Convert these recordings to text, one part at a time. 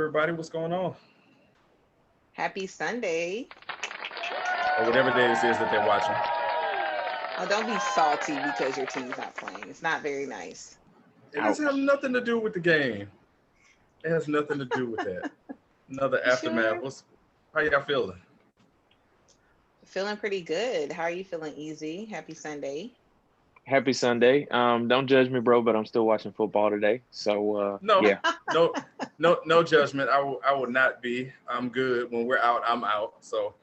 everybody? What's going on? Happy Sunday. Or whatever day this is that they're watching. Oh, don't be salty because your team's not playing. It's not very nice. It doesn't have nothing to do with the game. It has nothing to do with that. Another You aftermath. sure? How y'all feeling? Feeling pretty good. How are you feeling, Easy? Happy Sunday. Happy Sunday. Don't judge me, bro, but I'm still watching football today. So No, yeah. no judgment. I will not be. I'm good. When we're out, I'm out. So,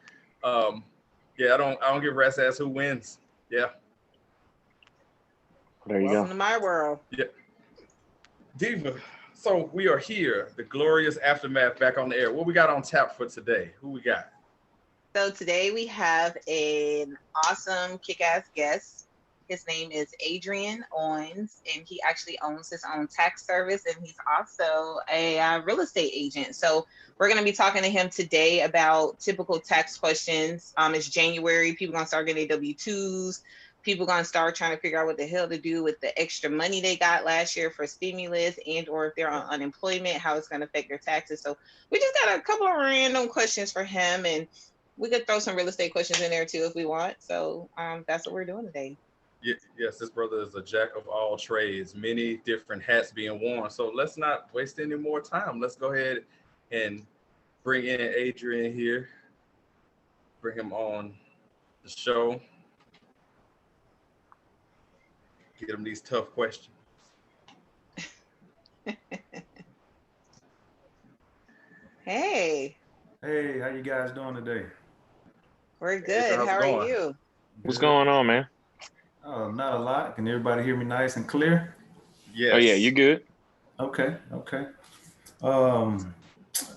yeah, I don't give a rat's ass who wins. Yeah. There you Welcome go. to my world. Yeah. Diva. So we are here, the glorious aftermath back on the air. What we got on tap for today? Who we got? So today we have an awesome kick-ass guest. His name is Adrian Owens, and he actually owns his own tax service, and he's also a real estate agent. So we're going to be talking to him today about typical tax questions. It's January. People going to start getting their W-2s. People going to start trying to figure out what the hell to do with the extra money they got last year for stimulus, and or if they're on unemployment, how it's going to affect their taxes. So we just got a couple of random questions for him, and we could throw some real estate questions in there too if we want. So that's what we're doing today. Yes, this brother is a jack of all trades, many different hats being worn. So let's not waste any more time. Let's go ahead and bring in Adrian here. Bring him on the show. Get him these tough questions. Hey, Hey, how you guys doing today? we're Adrian, good. how's it How are going? you? What's Good. going on, man? Oh, not a lot. Can everybody hear me nice and clear? Yes. Oh yeah, you good? Okay.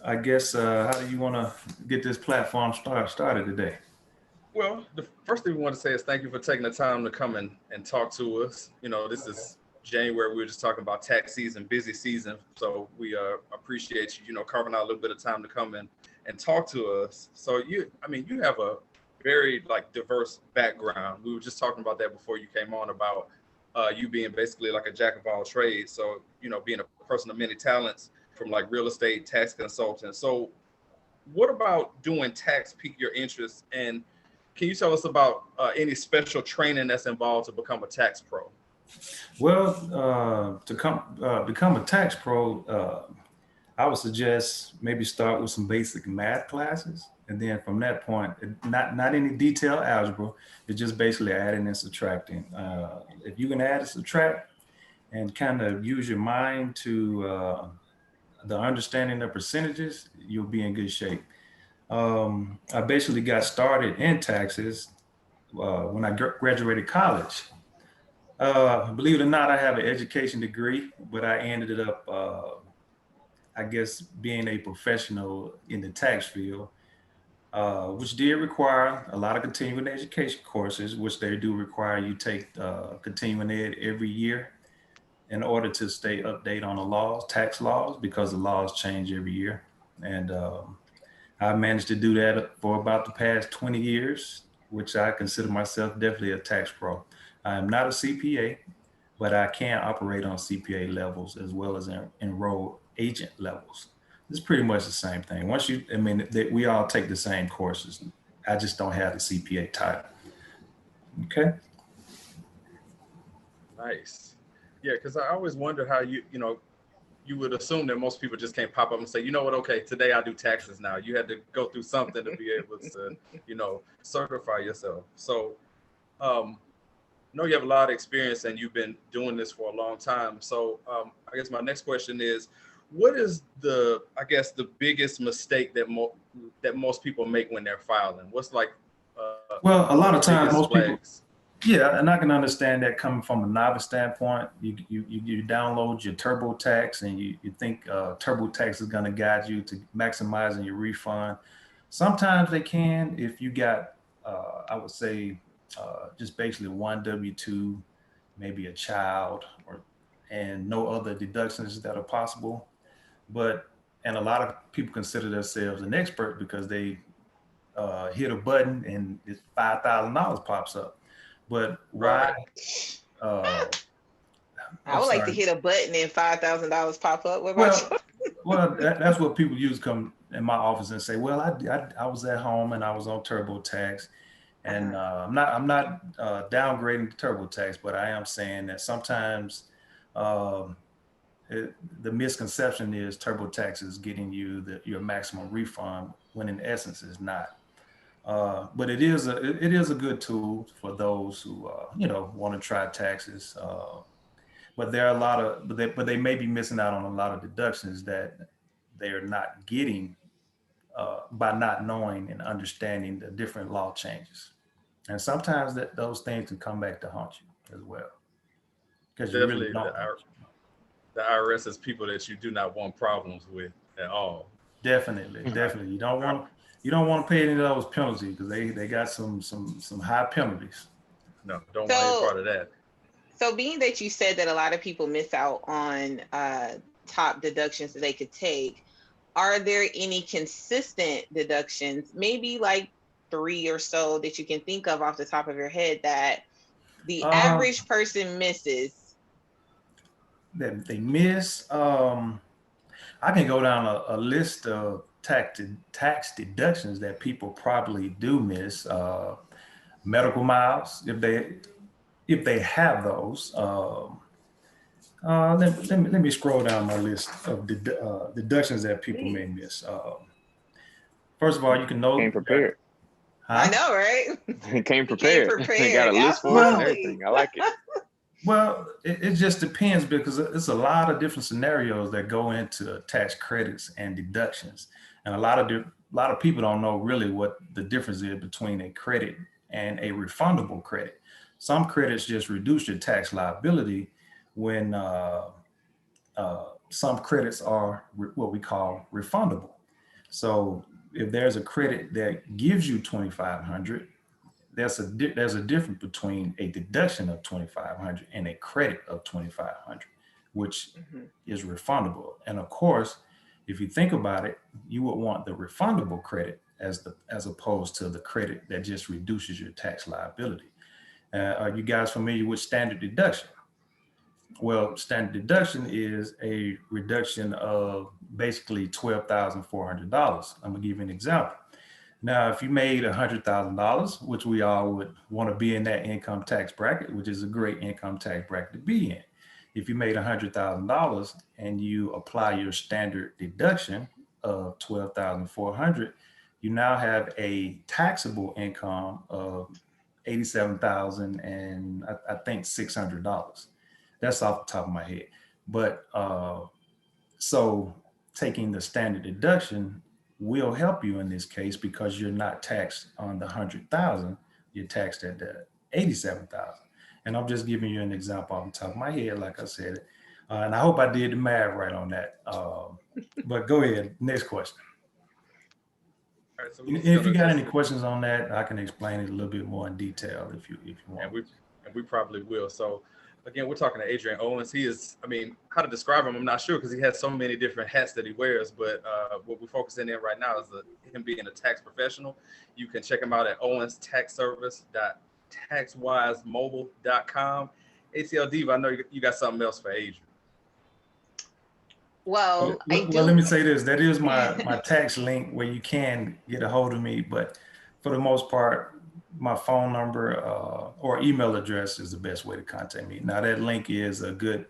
I guess how do you want to get this platform started today? Well, the first thing we want to say is thank you for taking the time to come and talk to us. You know, this is January. We were just talking about tax season, busy season. So we appreciate you, carving out a little bit of time to come in and talk to us. So you have a very diverse background. We were just talking about that before you came on about you being basically like a jack of all trades. So, being a person of many talents from like real estate, tax consultant. So what about doing tax pique your interest? And can you tell us about any special training that's involved to become a tax pro? Well, to become a tax pro, I would suggest maybe start with some basic math classes, and then from that point, not any detailed algebra. It's just basically adding and subtracting. If you can add and subtract, and kind of use your mind to the understanding of percentages, you'll be in good shape. I basically got started in taxes when I graduated college. Believe it or not, I have an education degree, but I ended up, I guess, being a professional in the tax field, which did require a lot of continuing education courses, which they do require you take continuing ed every year in order to stay update on the laws, tax laws, because the laws change every year. And I managed to do that for about the past 20 years, which I consider myself definitely a tax pro. I am not a CPA, but I can operate on CPA levels as well as enrolled agent levels. It's pretty much the same thing. We all take the same courses. I just don't have the CPA title. Okay. Nice. Yeah, because I always wondered how you would assume that most people just can't pop up and say, you know what, okay, today I do taxes now. You had to go through something to be able to, certify yourself. So, know you have a lot of experience and you've been doing this for a long time. So I guess my next question is, what is the biggest mistake that most people make when they're filing? What's well, a lot of times most people, flags? yeah, and I can understand that coming from a novice standpoint. You download your TurboTax and you think TurboTax is going to guide you to maximizing your refund. Sometimes they can if you got, I would say, just basically one W-2, maybe a child, and no other deductions that are possible. And a lot of people consider themselves an expert because they hit a button and it's $5,000 pops up. But why? I would like to hit a button and $5,000 pop up. What about Well, you? Well, that's what people use come in my office and say, well, I was at home and I was on TurboTax, and I'm not downgrading the TurboTax, but I am saying that sometimes the misconception is TurboTax is getting you your maximum refund, when in essence it's not. But it is a good tool for those who want to try taxes. But there are a lot of but they may be missing out on a lot of deductions that they are not getting by not knowing and understanding the different law changes. And sometimes those things can come back to haunt you as well, because you really Definitely, don't. the IRS is people that you do not want problems with at all. Definitely. You don't want to pay any of those penalties, because they got some high penalties. No, don't want any part of that. So being that you said that a lot of people miss out on top deductions that they could take, are there any consistent deductions, maybe like 3 or so that you can think of off the top of your head that the average person misses? That they miss. I can go down a list of tax deductions that people probably do miss. Medical miles, if they have those. Let me scroll down my list of deductions that people may miss. First of all, you can know. Came prepared. I know, right? Came prepared. Got a list for it and everything. I like it. Well, it just depends, because it's a lot of different scenarios that go into tax credits and deductions, and a lot of people don't know really what the difference is between a credit and a refundable credit. Some credits just reduce your tax liability, when some credits are what we call refundable. So if there's a credit that gives you $2,500, there's a difference between a deduction of $2,500 and a credit of $2,500, which is refundable. And of course, if you think about it, you would want the refundable credit as opposed to the credit that just reduces your tax liability. Are you guys familiar with standard deduction? Well, standard deduction is a reduction of basically $12,400. I'm gonna give you an example. Now, if you made $100,000, which we all would want to be in that income tax bracket, which is a great income tax bracket to be in. If you made $100,000 and you apply your standard deduction of $12,400, you now have a taxable income of $87,000 and I think $600. That's off the top of my head. But so taking the standard deduction will help you in this case, because you're not taxed on the 100,000, you're taxed at the 87,000. And I'm just giving you an example off the top of my head, like I said, and I hope I did the math right on that. But go ahead, next question. All right, so if you got any questions on that, I can explain it a little bit more in detail if you want. And we probably will. So again, we're talking to Adrian Owens. He is, how to describe him, I'm not sure, because he has so many different hats that he wears. But what we're focusing in right now is him being a tax professional. You can check him out at Owens Tax Service .taxwisemobile.com. ATL Diva, I know you got something else for Adrian. Well, let me say this. That is my tax link where you can get a hold of me. But for the most part, my phone number or email address is the best way to contact me. Now, that link is a good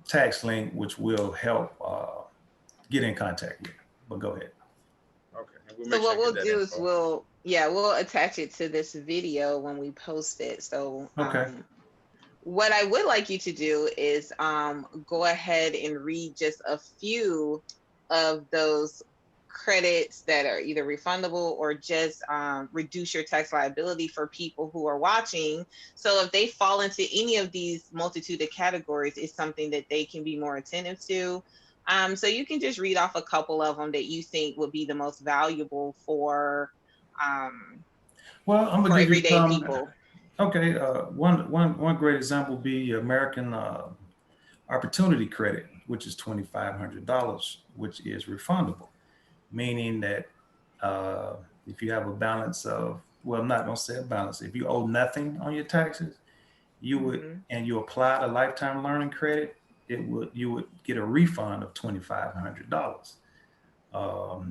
tax link, which will help get in contact with you. But go ahead. Okay. So what we'll do is we'll attach it to this video when we post it. So what I would like you to do is go ahead and read just a few of those credits that are either refundable or just reduce your tax liability for people who are watching. So if they fall into any of these multitude of categories, it's something that they can be more attentive to. So you can just read off a couple of them that you think would be the most valuable for I'm gonna give everyday people. Okay, one great example would be American Opportunity Credit, which is $2,500, which is refundable. Meaning that if you have a balance of, well, I'm not gonna say a balance, if you owe nothing on your taxes, you would, and you apply a lifetime learning credit, you would get a refund of $2,500.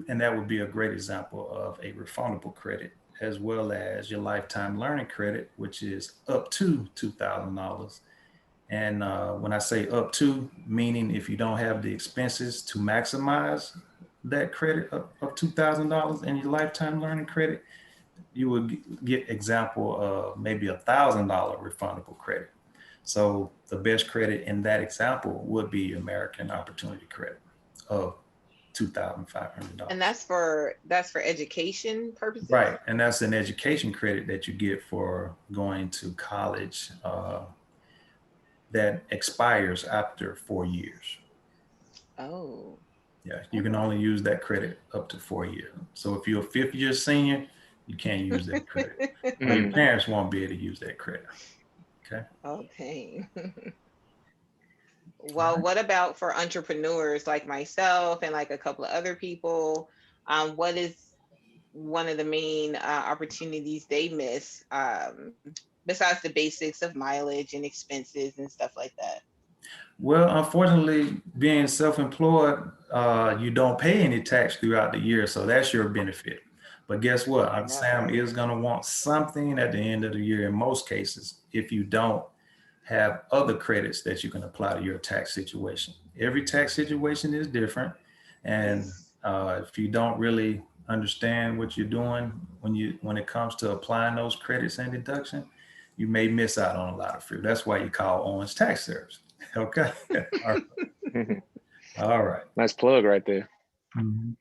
And that would be a great example of a refundable credit, as well as your lifetime learning credit, which is up to $2,000. And when I say up to, meaning if you don't have the expenses to maximize that credit of $2,000 in your lifetime learning credit, you would get example of maybe $1,000 refundable credit. So the best credit in that example would be American Opportunity Credit of $2,500. And that's for education purposes? Right, and that's an education credit that you get for going to college that expires after 4 years. Oh. Yeah, you can only use that credit up to 4 years. So if you're a 5th year senior, you can't use that credit. Or your parents won't be able to use that credit. Okay. Okay. Well, what about for entrepreneurs like myself and like a couple of other people? What is one of the main opportunities they miss besides the basics of mileage and expenses and stuff like that? Well, unfortunately, being self-employed, you don't pay any tax throughout the year, so that's your benefit. But guess what? Sam is going to want something at the end of the year in most cases if you don't have other credits that you can apply to your tax situation. Every tax situation is different. And if you don't really understand what you're doing when it comes to applying those credits and deduction, you may miss out on a lot of fruit. That's why you call Owens Tax Service. Okay. All right. Nice plug right there. Mm-hmm.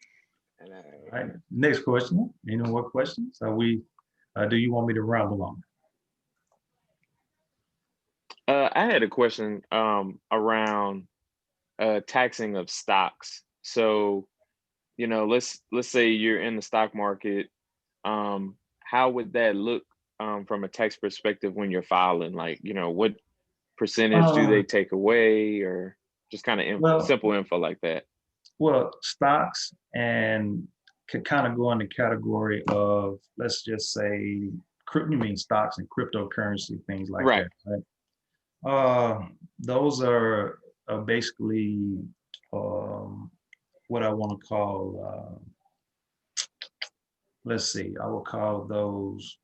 All right. Next question. Any more questions? Do you want me to ramble on? I had a question around taxing of stocks. So, let's say you're in the stock market. How would that look from a tax perspective when you're filing? Like, what percentage do they take away, or just kind of simple info like that? Well, stocks and could kind of go in the category of, let's just say, you mean stocks and cryptocurrency, things like that, right? Those are basically what I want to call, I will call those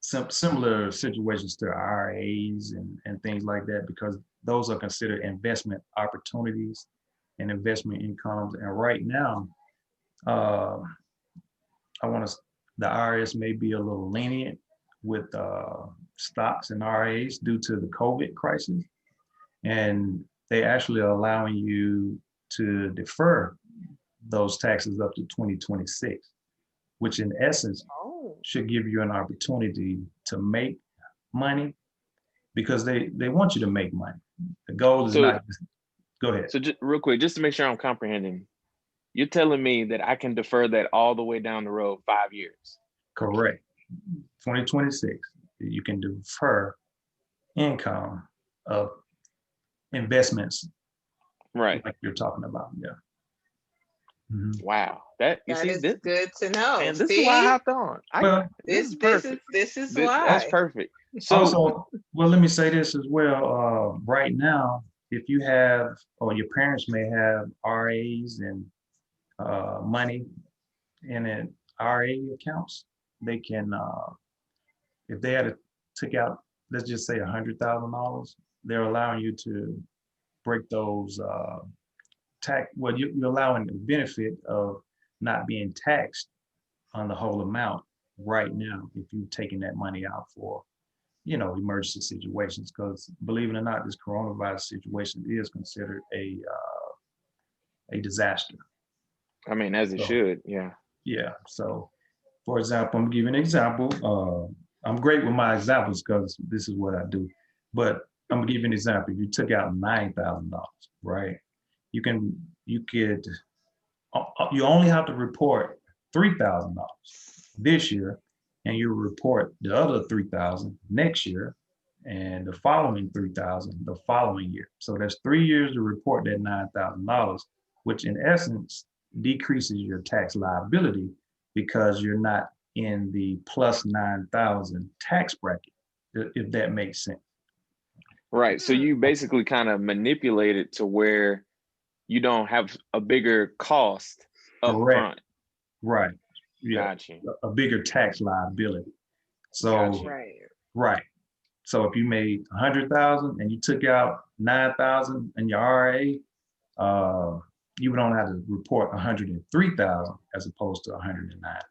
similar situations to IRAs and things like that, because those are considered investment opportunities and investment incomes. And right now, the IRS may be a little lenient with stocks and IRAs due to the COVID crisis. And they actually are allowing you to defer those taxes up to 2026, which in essence should give you an opportunity to make money, because they want you to make money. The goal is not just, go ahead. So just real quick, just to make sure I'm comprehending, you're telling me that I can defer that all the way down the road 5 years? Correct. 2026, you can defer income of investments, right? Like you're talking about, yeah. Mm-hmm. Wow, that is good to know. And this is why I hopped on. This is perfect. This is why. That's perfect. So, also, well, let me say this as well. Right now, if you have, or your parents may have RAs and money in an RA accounts, they can, if they had to take out, let's just say $100,000, they're allowing you to break those you're allowing the benefit of not being taxed on the whole amount right now if you've taken that money out for, emergency situations. Because believe it or not, this coronavirus situation is considered a disaster. I mean, as it should, yeah. Yeah. So, for example, I'm gonna give you an example. I'm great with my examples because this is what I do. But I'm gonna give you an example. If you took out $9,000, right? You only have to report $3,000 this year, and you report the other $3,000 next year, and the following $3,000 the following year. So that's 3 years to report that $9,000, which in essence decreases your tax liability because you're not in the plus 9,000 tax bracket, if that makes sense. Right. So you basically kind of manipulate it to where you don't have a bigger cost up front. Right. Yeah. Gotcha. A bigger tax liability. So Gotcha. right. So if you made 100,000 and you took out 9,000 in your RA, you would only have to report 103,000 as opposed to 109,000.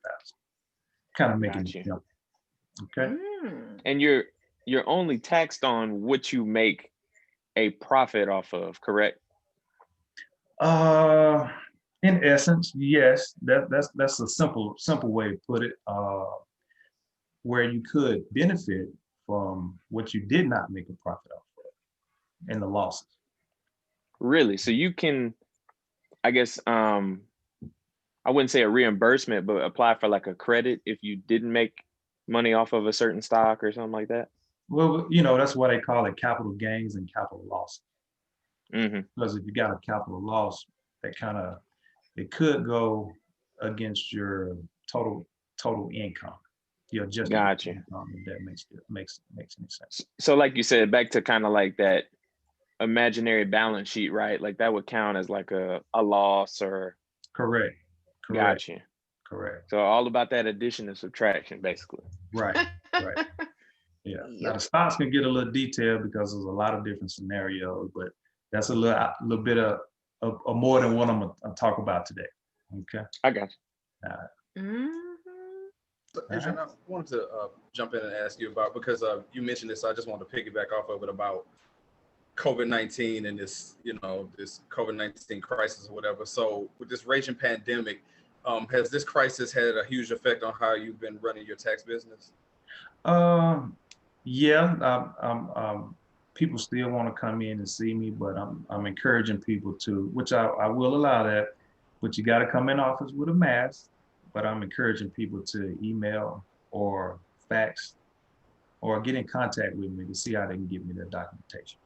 Kind of making it simple. Okay. And you're only taxed on what you make a profit off of, correct? In essence, yes. That's a simple way to put it. Where you could benefit from what you did not make a profit off of and the losses. Really? So you can, I guess, I wouldn't say a reimbursement, but apply for like a credit if you didn't make money off of a certain stock or something like that? Well, that's why they call it capital gains and capital losses. Because if you got a capital loss, it could go against your total income. Your adjusted income, if that makes any sense. So like you said, back to kind of like that imaginary balance sheet, right? Like that would count as like a loss or. Correct. Gotcha. Correct. So all about that addition and subtraction, basically. Right. Yeah. Now the stocks can get a little detailed because there's a lot of different scenarios, but that's a little bit of more than what I'm gonna talk about today. Okay. I got you. So, Adrian, I wanted to jump in and ask you about, because you mentioned this, so I just wanted to piggyback off of it about COVID-19 and this, this COVID-19 crisis or whatever. So with this raging pandemic, has this crisis had a huge effect on how you've been running your tax business? Yeah. People still want to come in and see me, but I'm encouraging people to, which I will allow that, but you got to come in office with a mask. But I'm encouraging people to email or fax or get in contact with me to see how they can give me their documentation.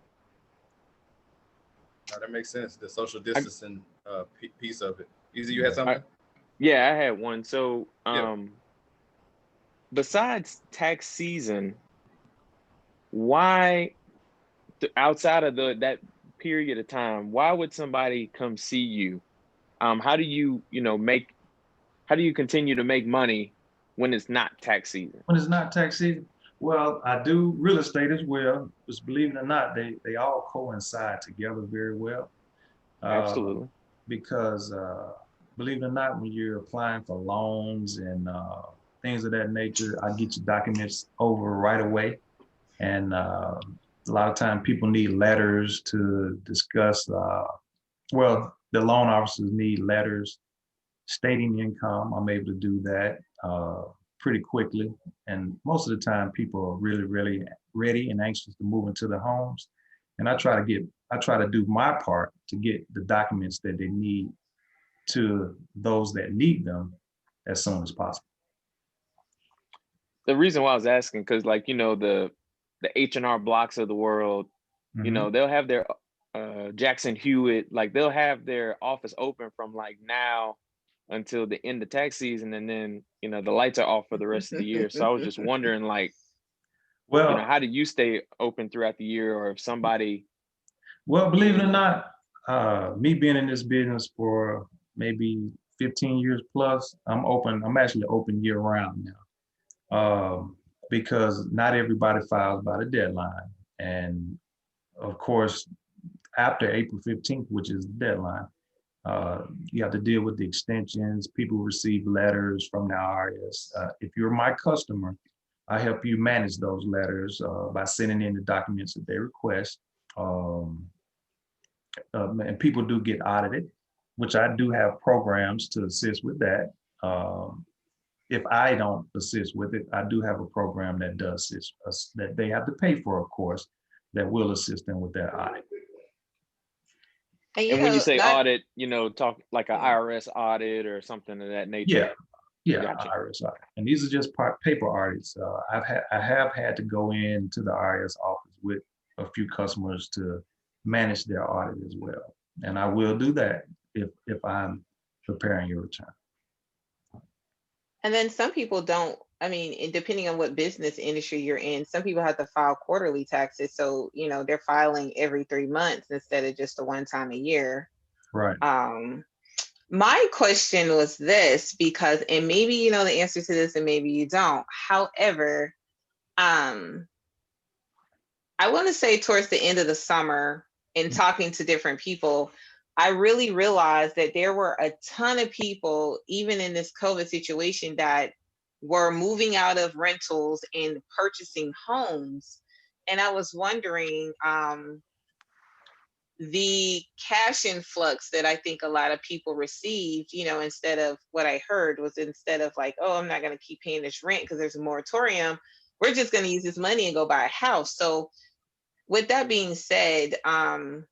That makes sense. The social distancing piece of it. Easy, you had something? Yeah, I had one. So besides tax season, why, outside of that period of time, why would somebody come see you? How do you, how do you continue to make money when it's not tax season? When it's not tax season? Well, I do real estate as well, because believe it or not, they all coincide together very well. Absolutely. Because believe it or not, when you're applying for loans and things of that nature, I get your documents over right away. And a lot of times people need letters to discuss, the loan officers need letters stating income. I'm able to do that pretty quickly. And most of the time people are really, really ready and anxious to move into the homes. And I try to do my part to get the documents that they need to those that need them as soon as possible. The reason why I was asking, because the H&R Blocks of the world, they'll have their Jackson Hewitt, like they'll have their office open from like now until the end of tax season, and then the lights are off for the rest of the year. So I was just wondering, how do you stay open throughout the year, or if somebody? Well, believe it or not, me being in this business for maybe 15 years plus, I'm actually open year round now, because not everybody files by the deadline, and of course, after April 15th, which is the deadline, you have to deal with the extensions. People receive letters from the IRS. If you're my customer, I help you manage those letters by sending in the documents that they request. And people do get audited, which I do have programs to assist with that. If I don't assist with it, I do have a program that does assist, that they have to pay for, of course, that will assist them with their audit. And when you say audit, talk like an IRS audit or something of that nature. Yeah, Gotcha. IRS audit. And these are just paper audits. I have had to go into the IRS office with a few customers to manage their audit as well. And I will do that if I'm preparing your return. And then some people don't, I mean, depending on what business industry you're in, some people have to file quarterly taxes. So, they're filing every 3 months instead of just a one time a year. Right. My question was this, because, and maybe you know the answer to this and maybe you don't. However, I want to say towards the end of the summer, in talking to different people, I really realized that there were a ton of people, even in this COVID situation, that were moving out of rentals and purchasing homes. And I was wondering, the cash influx that I think a lot of people received, instead of what I heard was, instead of like, oh, I'm not going to keep paying this rent because there's a moratorium, we're just going to use this money and go buy a house. So with that being said, hold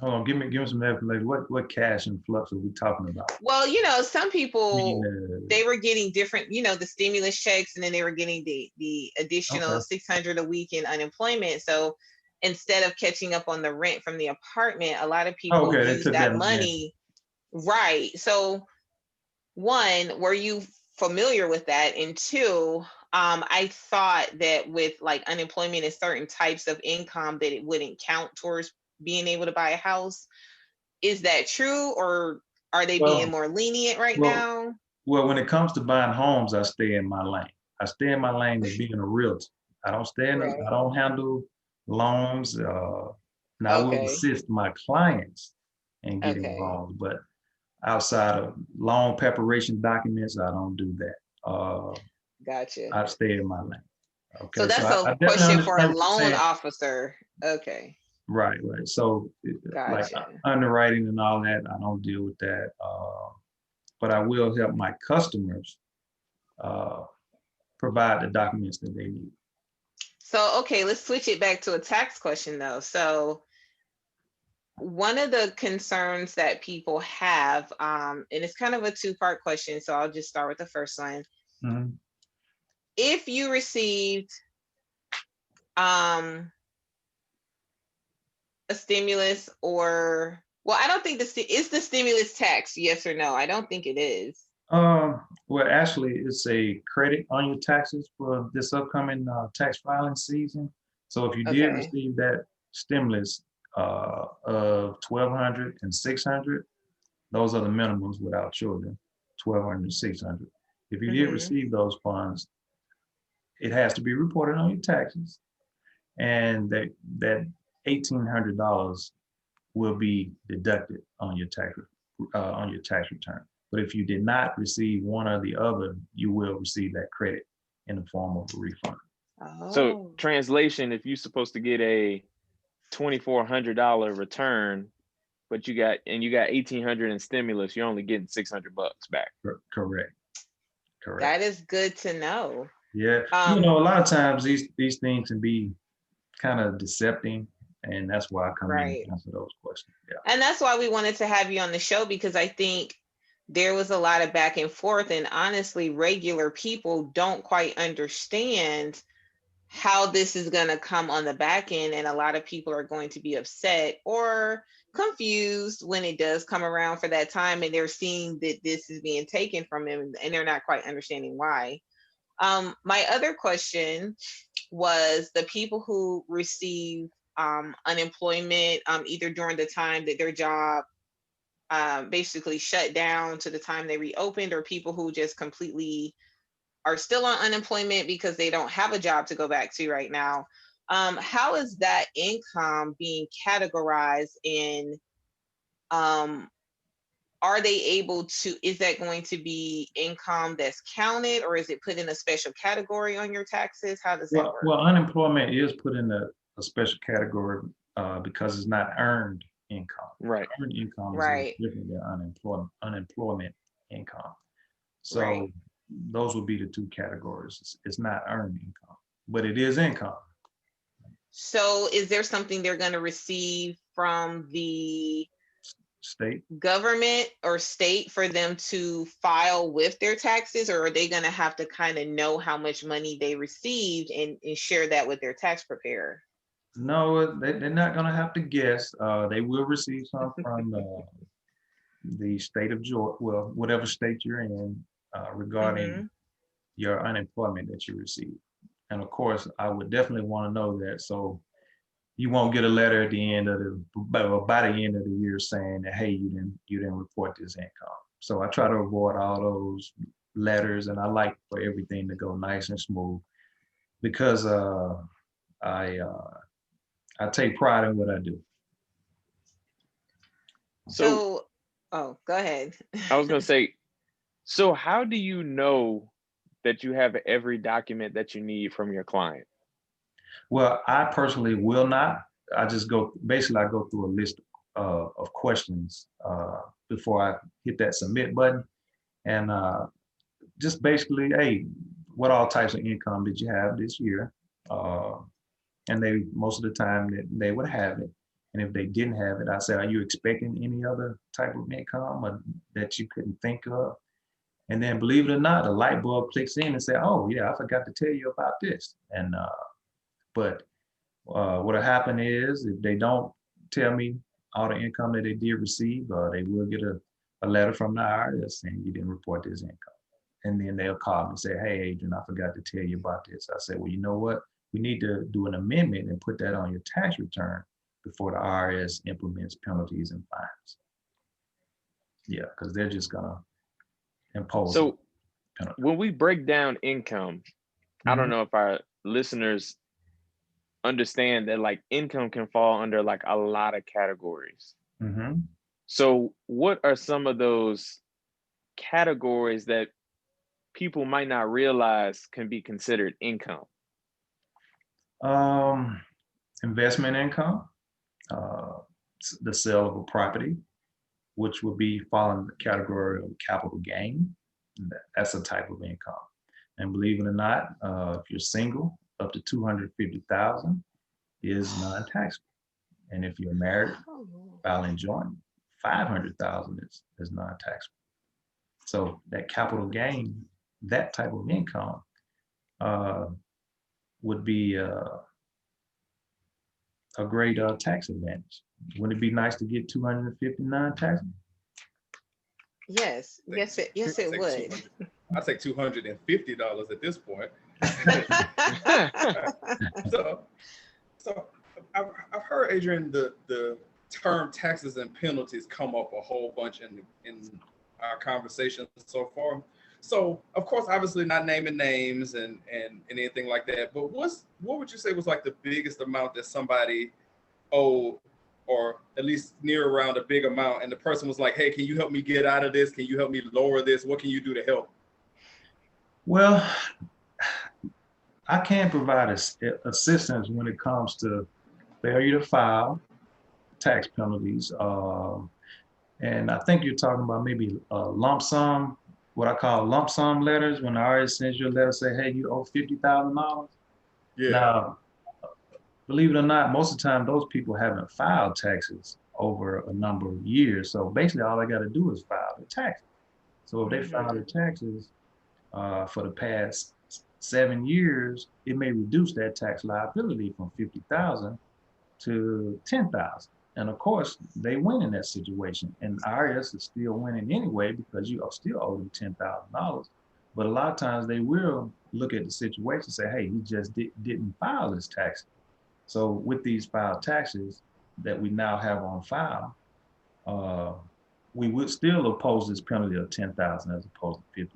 on, give me some information. What cash influx are we talking about? Well, some people, they were getting different, the stimulus checks, and then they were getting the additional $600 a week in unemployment. So instead of catching up on the rent from the apartment, a lot of people used that money. Right. So one, were you familiar with that? And two, I thought that with like unemployment and certain types of income that it wouldn't count towards being able to buy a house. Is that true, or are they being more lenient right now? Well, when it comes to buying homes, I stay in my lane. I stay in my lane of being a realtor. I don't handle loans. Now I will assist my clients in getting loans, but outside of loan preparation documents, I don't do that. Gotcha. I stay in my lane. Okay. So that's a question for a loan officer. Okay. Right. So like underwriting and all that, I don't deal with that. But I will help my customers provide the documents that they need. So, okay, let's switch it back to a tax question though. So one of the concerns that people have, and it's kind of a two-part question, so I'll just start with the first one. Mm-hmm. If you received a stimulus, or, well, I don't think is the stimulus tax, yes or no? I don't think it is. Well, actually, it's a credit on your taxes for this upcoming tax filing season. So if you did receive that stimulus of $1,200 and $600, those are the minimums without children, $1,200 and $600. If you did receive those funds, it has to be reported on your taxes, and that $1,800 will be deducted on your tax return. But if you did not receive one or the other, you will receive that credit in the form of a refund. So translation, if you're supposed to get a $2,400 return, but you got $1,800 in stimulus, you're only getting $600 back. Correct. That is good to know. Yeah, a lot of times these things can be kind of deceptive, and that's why I come in and answer those questions. Yeah. And that's why we wanted to have you on the show, because I think there was a lot of back and forth, and honestly, regular people don't quite understand how this is going to come on the back end, and a lot of people are going to be upset or confused when it does come around for that time, and they're seeing that this is being taken from them, and they're not quite understanding why. My other question was the people who receive unemployment either during the time that their job basically shut down to the time they reopened, or people who just completely are still on unemployment because they don't have a job to go back to right now. How is that income being categorized in? Are they able to, is that going to be income that's counted, or is it put in a special category on your taxes? How does that work? Well, unemployment is put in a special category because it's not earned income. Right. Earned income is different than unemployment income. So those would be the two categories. It's not earned income, but it is income. So is there something they're going to receive from the state government or state for them to file with their taxes, or are they going to have to kind of know how much money they received and share that with their tax preparer? No, they're not going to have to guess. They will receive some from the state of Georgia, well, whatever state you're in, regarding your unemployment that you receive. And of course, I would definitely want to know that. So you won't get a letter at the end of by the end of the year saying that, hey, you didn't report this income. So I try to avoid all those letters, and I like for everything to go nice and smooth because I take pride in what I do. So, oh, go ahead. I was gonna say, so how do you know that you have every document that you need from your client? Well, I personally will not. I just go through a list of questions before I hit that submit button, and just basically, hey, what all types of income did you have this year? And they most of the time they would have it. And if they didn't have it, I say, are you expecting any other type of income or that you couldn't think of? And then, believe it or not, a light bulb clicks in and say, oh yeah, I forgot to tell you about this. And but what'll happen is if they don't tell me all the income that they did receive, they will get a letter from the IRS saying you didn't report this income. And then they'll call me and say, hey, Adrian, I forgot to tell you about this. I say, well, you know what? We need to do an amendment and put that on your tax return before the IRS implements penalties and fines. Yeah, because they're just gonna impose. So when we break down income, I don't know if our listeners understand that like income can fall under like a lot of categories. So what are some of those categories that people might not realize can be considered income? Investment income, the sale of a property, which would be falling the category of capital gain. That's a type of income. And believe it or not, if you're single, up to $250,000 is non-taxable. And if you're married, filing joint, $500,000 is non-taxable. So that capital gain, that type of income, would be a great tax advantage. Wouldn't it be nice to get 259 taxable? Yes, it would. I take $250 at this point. So I've heard, Adrian, the term taxes and penalties come up a whole bunch in our conversation so far. So of course, obviously not naming names and anything like that, but what would you say was like the biggest amount that somebody owed, or at least near around a big amount, and the person was like, hey, can you help me get out of this? Can you help me lower this? What can you do to help? Well, I can provide assistance when it comes to failure to file, tax penalties, and I think you're talking about maybe a lump sum, what I call lump sum letters, when the IRS sends you a letter say, hey, you owe $50,000. Yeah. Now, believe it or not, most of the time those people haven't filed taxes over a number of years. So basically all I got to do is file the taxes. So if they file the taxes for the past 7 years, it may reduce that tax liability from $50,000 to $10,000. And of course, they win in that situation. And IRS is still winning anyway because you still owe them $10,000. But a lot of times they will look at the situation and say, hey, he just didn't file his taxes. So with these filed taxes that we now have on file, we would still oppose this penalty of $10,000 as opposed to $50,000,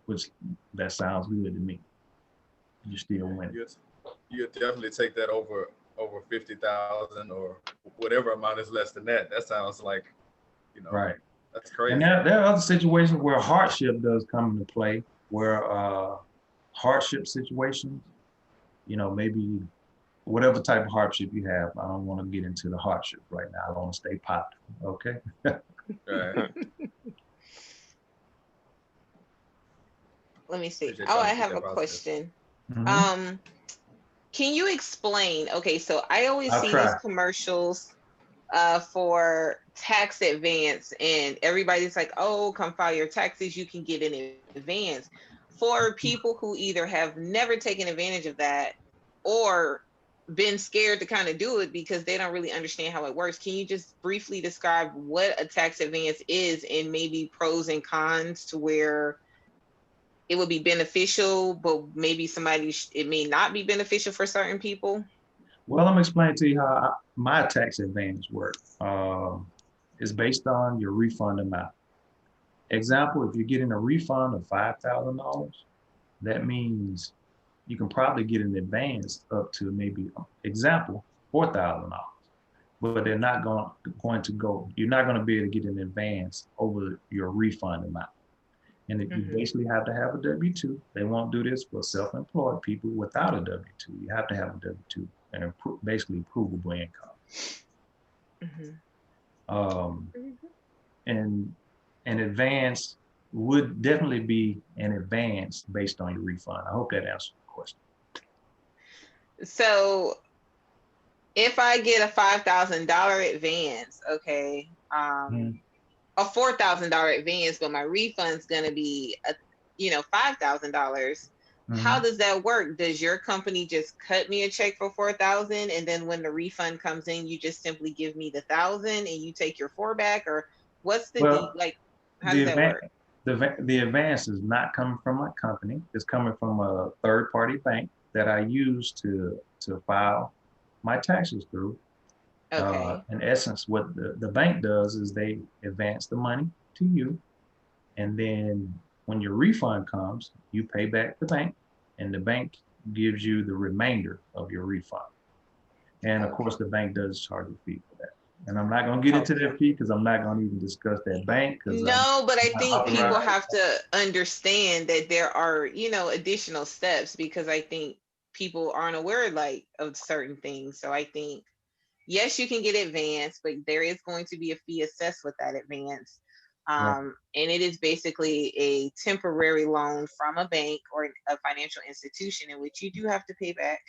which that sounds good to me. You still win. Yes, you definitely take that over 50,000 or whatever amount is less than that. That sounds like, right. That's crazy. And there are other situations where hardship does come into play, where hardship situations, maybe whatever type of hardship you have. I don't want to get into the hardship right now. I want to stay positive. Okay. Right. Let me see. Oh, I have a question. Can you explain? Okay, so I always see these commercials for tax advance, and everybody's like, oh, come file your taxes, you can get it in advance. For people who either have never taken advantage of that or been scared to kind of do it because they don't really understand how it works, can you just briefly describe what a tax advance is and maybe pros and cons to where it would be beneficial, but maybe it may not be beneficial for certain people? Well, I'm explaining to you how my tax advantage work. It's based on your refund amount. Example, if you're getting a refund of $5,000, that means you can probably get an advance up to maybe, example, $4,000. But they're not going to go, you're not going to be able to get an advance over your refund amount. And if you basically have to have a W-2, they won't do this for self-employed people without a W-2. You have to have a W-2 and basically provable income. And an advance would definitely be an advance based on your refund. I hope that answers the question. So if I get a $5,000 advance, okay, a $4,000 advance, but my refund's gonna be $5,000. How does that work? Does your company just cut me a check for $4,000, and then when the refund comes in, you just simply give me the $1,000 and you take your $4,000 back, or what's the deal? Like, how does that work? The advance is not coming from my company. It's coming from a third-party bank that I use to file my taxes through. Okay. In essence, what the bank does is they advance the money to you, and then when your refund comes, you pay back the bank, and the bank gives you the remainder of your refund. And of course, the bank does charge a fee for that. And I'm not going to get into that fee because I'm not going to even discuss that bank. No, but I think people have to understand that there are, additional steps, because I think people aren't aware of certain things. So I think, yes, you can get advance, but there is going to be a fee assessed with that advance. And it is basically a temporary loan from a bank or a financial institution in which you do have to pay back.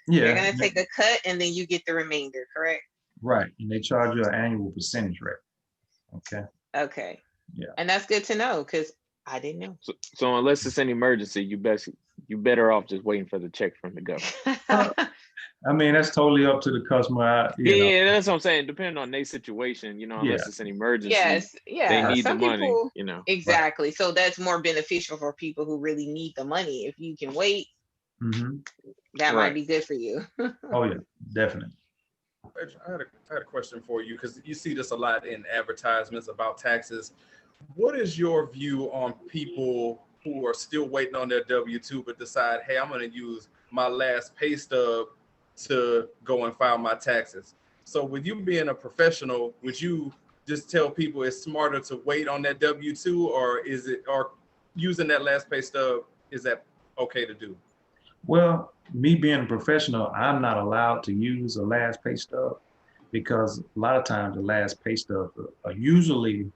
They're going to take a cut and then you get the remainder, correct? Right. And they charge you an annual percentage rate. Okay. Okay. Yeah. And that's good to know, because I didn't know. So unless it's an emergency, you better off just waiting for the check from the government. I mean, that's totally up to the customer. Yeah, that's what I'm saying. Depending on their situation, unless it's an emergency. Yes, yeah. They need the money, Exactly. Right. So that's more beneficial for people who really need the money. If you can wait, that might be good for you. Oh yeah, definitely. I had a question for you, because you see this a lot in advertisements about taxes. What is your view on people who are still waiting on their W-2 but decide, hey, I'm going to use my last pay stub to go and file my taxes? So with you being a professional, would you just tell people it's smarter to wait on that W-2, or using that last pay stub, is that okay to do? Well, me being a professional, I'm not allowed to use a last pay stub, because a lot of times the last pay stub are usually,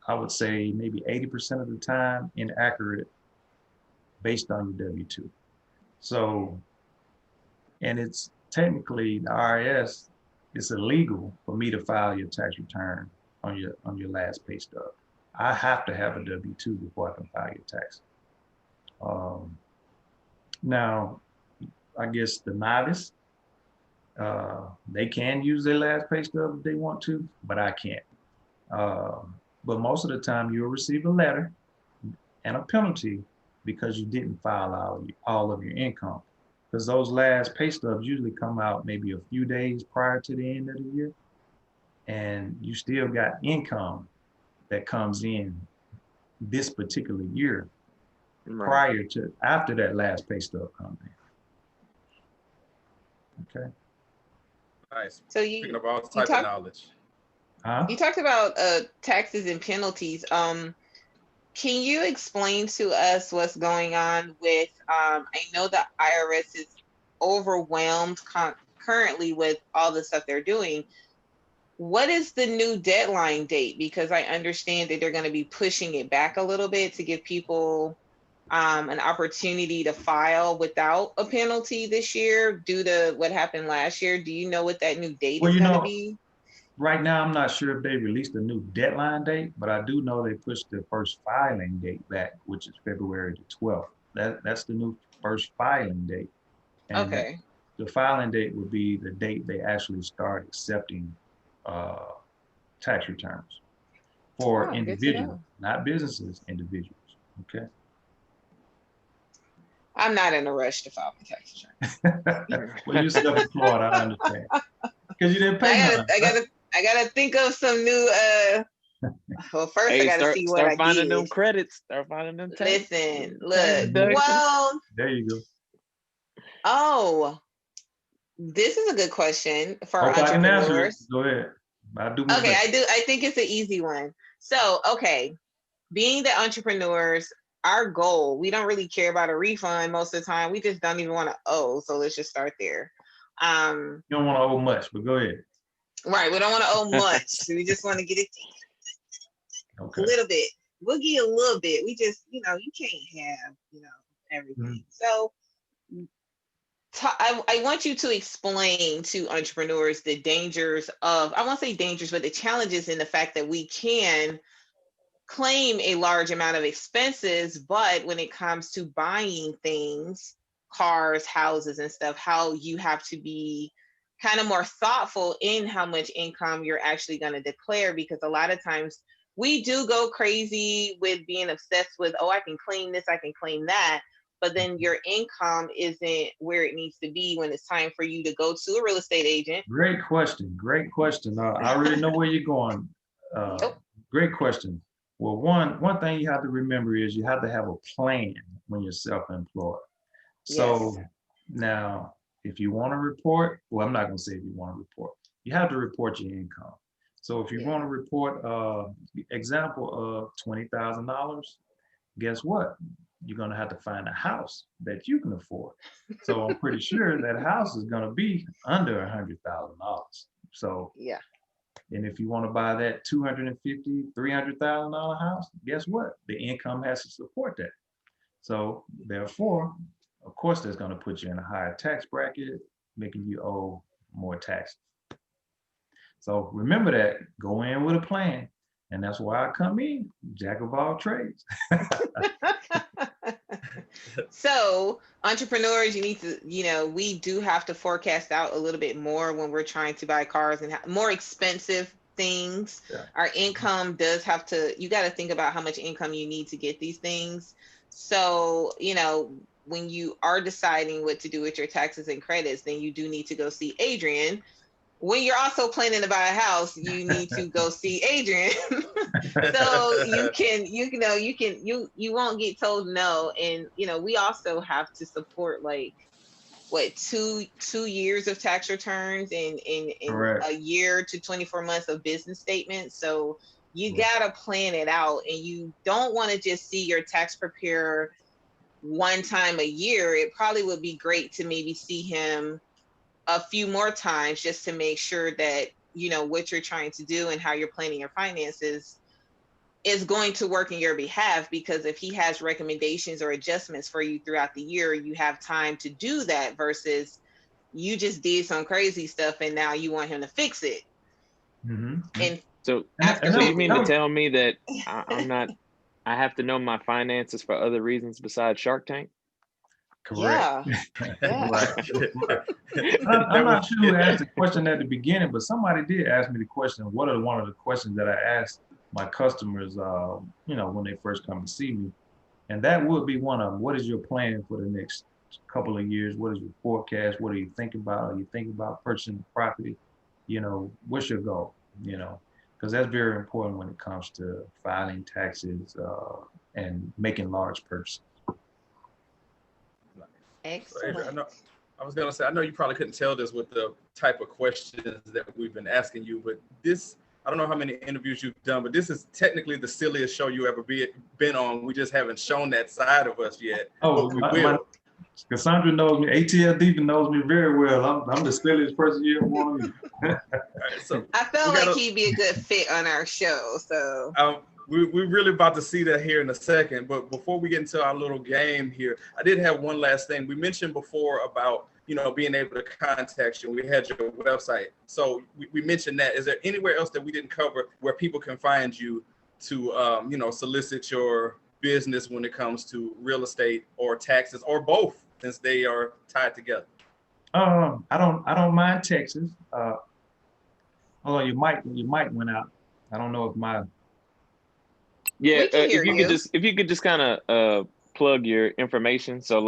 I would say maybe 80% of the time, inaccurate based on your W-2. So, and it's technically, the IRS, it's illegal for me to file your tax return on your last pay stub. I have to have a W-2 before I can file your tax. Now, I guess the novice, they can use their last pay stub if they want to, but I can't. But most of the time you'll receive a letter and a penalty because you didn't file all of your income. Because those last pay stubs usually come out maybe a few days prior to the end of the year, and you still got income that comes in this particular year prior to, after that last pay stub comes in. Okay. Nice. So speaking of all type of knowledge. You talked about taxes and penalties. Can you explain to us what's going on with, I know the IRS is overwhelmed currently with all the stuff they're doing. What is the new deadline date? Because I understand that they're going to be pushing it back a little bit to give people an opportunity to file without a penalty this year due to what happened last year. Do you know what that new date is going to be? Right now, I'm not sure if they released a new deadline date, but I do know they pushed the first filing date back, which is February the 12th. That's the new first filing date. And okay. The filing date would be the date they actually start accepting tax returns for individuals, not businesses, individuals. Okay. I'm not in a rush to file my tax return. Well, you're self-employed, I understand. Because you didn't pay none. I gotta think of some new. Well, first I gotta see what I did. Start finding them credits. Start finding them tax. Listen, look. Well, there you go. Oh, this is a good question for entrepreneurs. Go ahead. Okay, I think it's an easy one. So, okay, being the entrepreneurs, our goal, we don't really care about a refund most of the time. We just don't even want to owe. So let's just start there. You don't want to owe much, but go ahead. Right, we don't want to owe much. We just want to get it a little bit. We'll give you a little bit. We just, you can't have, everything. Mm-hmm. So I want you to explain to entrepreneurs the dangers of, I won't say dangers, but the challenges in the fact that we can claim a large amount of expenses, but when it comes to buying things, cars, houses, and stuff, how you have to be kind of more thoughtful in how much income you're actually going to declare, because a lot of times we do go crazy with being obsessed with, I can claim this, I can claim that. But then your income isn't where it needs to be when it's time for you to go to a real estate agent. Great question. I already know where you're going. Great question. Well, one thing you have to remember is you have to have a plan when you're self-employed. So now, if you want to report, well, I'm not going to say if you want to report. You have to report your income. So if you want to report, example of $20,000, guess what? You're going to have to find a house that you can afford. So I'm pretty sure that house is going to be under $100,000. So, and if you want to buy that $250,000, $300,000 house, guess what? The income has to support that. So therefore, of course, that's going to put you in a higher tax bracket, making you owe more taxes. So remember that, go in with a plan. And that's why I come in, jack of all trades. So entrepreneurs, you need to, we do have to forecast out a little bit more when we're trying to buy cars and more expensive things. Yeah. Our income does have to, you got to think about how much income you need to get these things. So, when you are deciding what to do with your taxes and credits, then you do need to go see Adrian. When you're also planning to buy a house, you need to go see Adrian. So you won't get told no. And, we also have to support 2 years of tax returns and a year to 24 months of business statements. So you got to plan it out, and you don't want to just see your tax preparer one time a year. It probably would be great to maybe see him a few more times just to make sure that what you're trying to do and how you're planning your finances is going to work in your behalf, because if he has recommendations or adjustments for you throughout the year, you have time to do that versus you just did some crazy stuff and now you want him to fix it. Mm-hmm. And so you mean to tell me that I have to know my finances for other reasons besides Shark Tank? Correct. Yeah. I'm not sure who asked the question at the beginning, but somebody did ask me the question. One of the questions that I asked my customers, when they first come to see me, and that would be one of them. What is your plan for the next couple of years? What is your forecast? What are you thinking about? Are you thinking about purchasing property? What's your goal? Because that's very important when it comes to filing taxes and making large purchases. Excellent. So Adrian, I was going to say, I know you probably couldn't tell this with the type of questions that we've been asking you, but this, I don't know how many interviews you've done, but this is technically the silliest show you ever been on. We just haven't shown that side of us yet. Oh, Cassandra knows me. ATL Diva knows me very well. I'm the silliest person you ever want to meet. Right, so I felt like he'd be a good fit on our show. So we're really about to see that here in a second. But before we get into our little game here, I did have one last thing. We mentioned before about being able to contact you. We had your website, so we mentioned that. Is there anywhere else that we didn't cover where people can find you to solicit your business when it comes to real estate or taxes, or both, since they are tied together? I don't mind Texas. Although your mic went out. I don't know if my if you could just kind of plug your information. So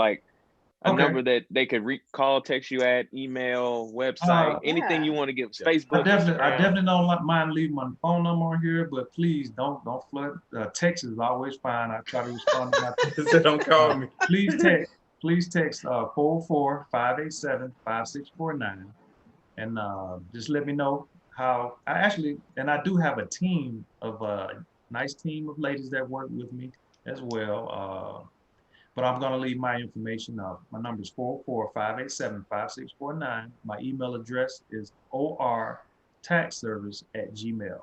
a number that they could call, text you at, email, website, anything you want to give. Facebook. I definitely don't mind leaving my phone number on here, but please don't flood. Text is always fine. I try to respond to my text. Don't call me. Please text 404-587-5649, and just let me know how. I do have a team of nice team of ladies that work with me as well. But I'm going to leave my information up. My number is 404-587-5649. My email address is ortaxservice@gmail.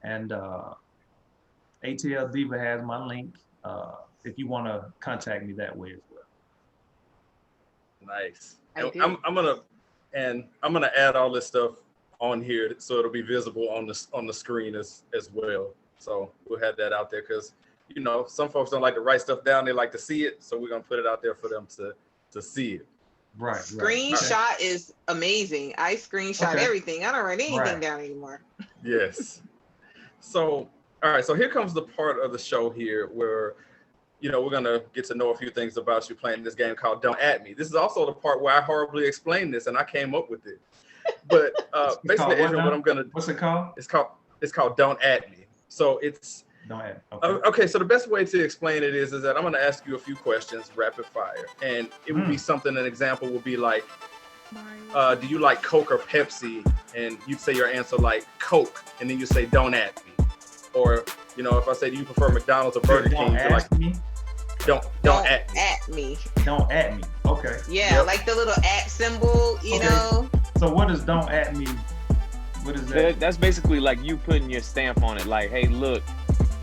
And ATL Diva has my link if you want to contact me that way as well. Nice. I'm gonna add all this stuff on here so it'll be visible on the screen as well. So we'll have that out there because some folks don't like to write stuff down; they like to see it. So we're gonna put it out there for them to see it. Right. Screenshot is amazing. I screenshot everything. I don't write anything down anymore. Yes. So all right. So here comes the part of the show here where we're gonna get to know a few things about you playing this game called Don't At Me. This is also the part where I horribly explained this and I came up with it. But basically, Adrian, what's it called? It's called Don't At Me. So it's Don't At. Okay. So the best way to explain it is that I'm gonna ask you a few questions, rapid fire, and it would be something. An example would be like, do you like Coke or Pepsi? And you'd say your answer like Coke, and then you say Don't At Me. Or if I say, do you prefer McDonald's or Burger King? You're like, me. Don't at me. Don't at me. Okay. Yeah, like the little at symbol, you know. So what does don't at me? What is that? That's basically like you putting your stamp on it. Like, hey, look,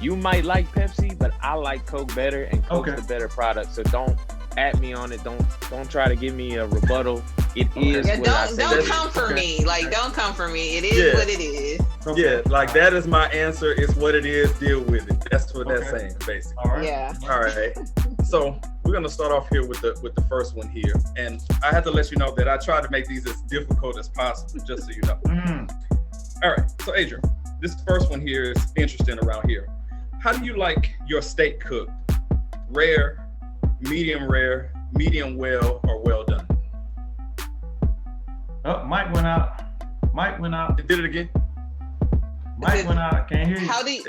you might like Pepsi, but I like Coke better, and Coke's the better product. So don't at me on it. Don't try to give me a rebuttal. It is what I say. Don't come for me. Like, don't come for me. It is what it is. Yeah, like that is my answer. It's what it is. Deal with it. That's what that's saying, basically. All right. Yeah. All right. So we're gonna start off here with the first one here, and I have to let you know that I try to make these as difficult as possible, just so you know. All right. So Adrian, this first one here is interesting around here. How do you like your steak cooked? Rare, medium well, or well done? Oh, Mike went out. It did it again. Mike went out. I can't hear you. How do you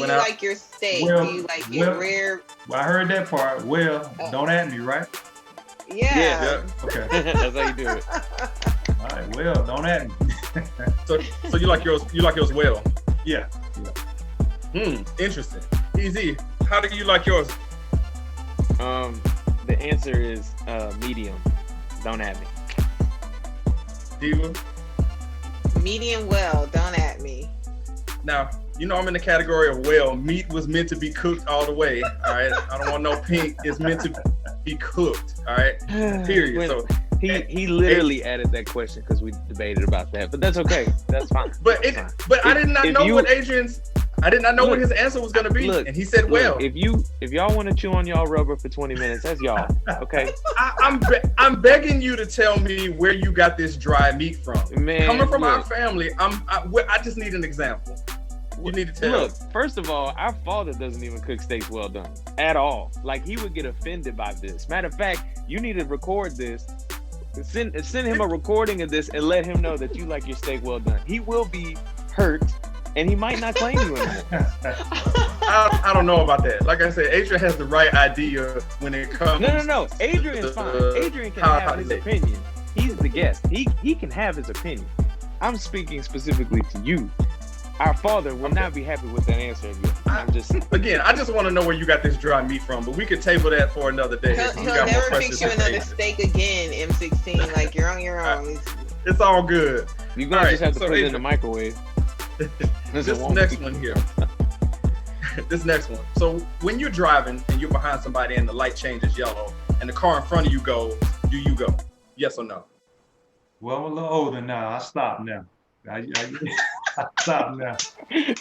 like your steak? Do you like it rare? Well, I heard that part. Well, don't at me, right? Yeah. Okay. That's how you do it. All right. Well, don't at me. So you like yours well? Yeah. Interesting. Easy. How do you like yours? The answer is medium. Don't at me. Diva? Medium well, don't at me. Now, I'm in the category of well. Meat was meant to be cooked all the way. All right. I don't want no pink. It's meant to be cooked. All right. Period. So he literally added that question because we debated about that, but that's okay. That's fine. But I did not know what Adrian's. I did not know what his answer was going to be, and he said, "Well, if y'all want to chew on y'all rubber for 20 minutes, that's y'all, okay." I'm begging you to tell me where you got this dry meat from. Man, coming from our family, I just need an example. You need to tell. Look, first of all, our father doesn't even cook steaks well done at all. Like, he would get offended by this. Matter of fact, you need to record this. Send him a recording of this and let him know that you like your steak well done. He will be hurt. And he might not claim you anymore. I don't know about that. Like I said, Adrian has the right idea when it comes. No. Adrian's fine. Adrian can have his opinion. He's the guest. He can have his opinion. I'm speaking specifically to you. Our father will not be happy with that answer of yours. I just want to know where you got this dry meat from, but we could table that for another day. He'll never fix you another steak again, M16. Like, you're on your own. It's all good. You're gonna just have to put it in the microwave. This next one here. This next one. So when you're driving and you're behind somebody and the light changes yellow and the car in front of you goes, do you go? Yes or no? Well, I'm a little older now. I stop now. I stop now. I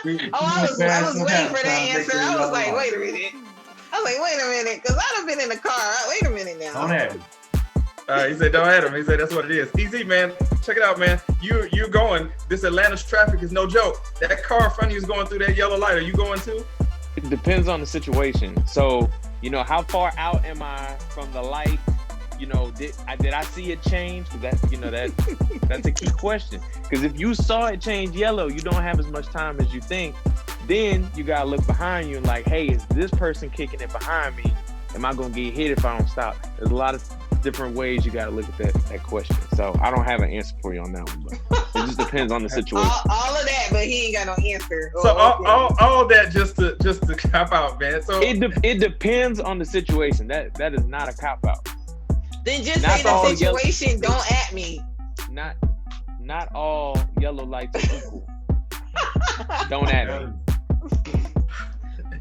was waiting for that answer. I was like, wait a minute, because I done been in the car. Wait a minute now. Don't at me. He said, don't at him. He said, that's what it is. Easy, man. Check it out, man. You're going. This Atlanta's traffic is no joke. That car in front of you is going through that yellow light. Are you going too? It depends on the situation. So You know, how far out am I from the light? You know, did I see it change? Because that's a key question. Because if you saw it change yellow, you don't have as much time as you think. Then you gotta look behind you and like, hey, is this person kicking it behind me? Am I gonna get hit if I don't stop? There's a lot of different ways you gotta look at that question. So I don't have an answer for you on that one, but it just depends on the situation. All of that, but he ain't got no answer. So all that just to cop out, man. So it depends on the situation. That is not a cop out. Then just say the situation. Don't at me. Not all yellow lights are equal. Don't at me.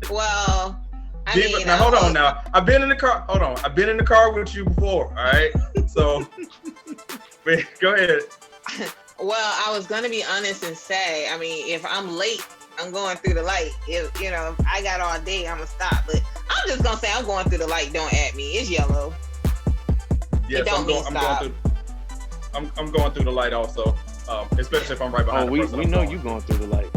Well, I Diva, mean, now hold on. Now I've been in the car. Hold on, I've been in the car with you before. All right, so wait, go ahead. Well, I was gonna be honest and say, I mean, if I'm late, I'm going through the light. If I got all day, I'm gonna stop. But I'm just gonna say I'm going through the light. Don't at me. It's yellow. Yes, I'm going through the light also, especially if I'm right behind. We know you going through the light.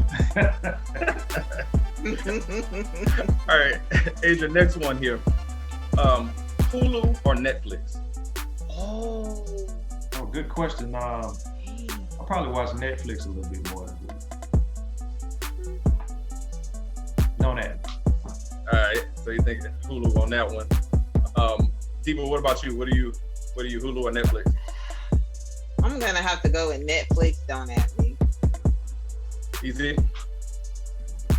All right, Adrian, next one here. Hulu or Netflix? Oh, good question. I'll probably watch Netflix a little bit more than Hulu. Don't add. All right, so you think Hulu on that one? Diva, what about you? What are you, Hulu or Netflix? I'm gonna have to go with Netflix. Don't at me. Easy.